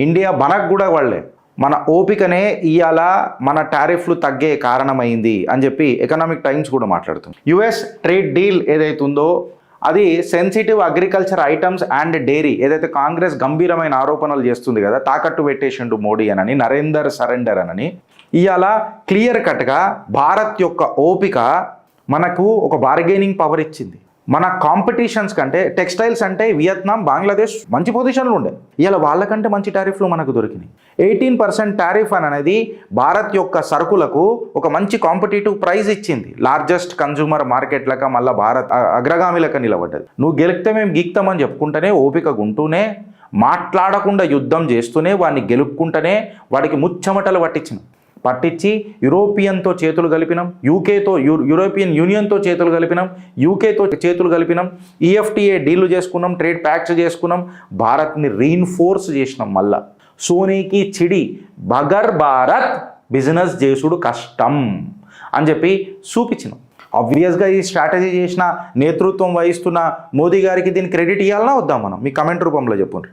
India మనకు కూడా వాళ్ళే మన ఓపికనే ఇవాళ మన టారిఫ్లు తగ్గే కారణమైంది అని చెప్పి ఎకనామిక్ టైమ్స్ కూడా మాట్లాడుతుంది. యుఎస్ ట్రేడ్ డీల్ ఏదైతే ఉందో అది sensitive agriculture items and dairy ఏదైతే కాంగ్రెస్ గంభీరమైన ఆరోపణలు చేస్తుంది కదా, తాకట్టు పెట్టేసిండు మోడీ అని, నరేందర్ సరెండర్ అని. ఇవాళ క్లియర్ కట్గా భారత్ యొక్క ఓపిక మనకు ఒక బార్గెనింగ్ పవర్ ఇచ్చింది. మన కాంపిటీషన్స్ కంటే టెక్స్టైల్స్ అంటే వియత్నాం, బంగ్లాదేశ్ మంచి పొజిషన్లు ఉండే, ఇవాళ వాళ్ళకంటే మంచి టారిఫ్లు మనకు దొరికినాయి. 18% టారిఫ్ అనేది భారత్ యొక్క సరుకులకు ఒక మంచి కాంపిటేటివ్ ప్రైస్ ఇచ్చింది. లార్జెస్ట్ కన్జ్యూమర్ మార్కెట్లక మళ్ళీ భారత్ అగ్రగామిలక నిలబడ్డది. నువ్వు గెలిపితే మేము గీక్తామని చెప్పుకుంటూనే, ఓపిక ఉంటూనే, మాట్లాడకుండా యుద్ధం చేస్తూనే, వాడిని గెలుపుకుంటూనే వాడికి ముచ్చమటలు పట్టించి యూరోపియన్తో చేతులు కలిపినాం, యూకేతో యూరోపియన్ యూనియన్తో చేతులు కలిపినాం, యూకేతో చేతులు కలిపినాం, ఈఎఫ్టీఏ డీళ్లు చేసుకున్నాం, ట్రేడ్ ప్యాక్స్ చేసుకున్నాం, భారత్ని రీఇన్ఫోర్స్ చేసినాం. మళ్ళా సోనీకి చిడి బగర్ భారత్ బిజినెస్ చేసుడు కష్టం అని చెప్పి చూపించినాం. ఆబ్వియస్గా ఈ స్ట్రాటజీ చేసిన నేతృత్వం వహిస్తున్న మోదీ గారికి దీని క్రెడిట్ ఇవ్వాలన్నా వద్దాం మనం? మీ కమెంట్ రూపంలో చెప్పండి.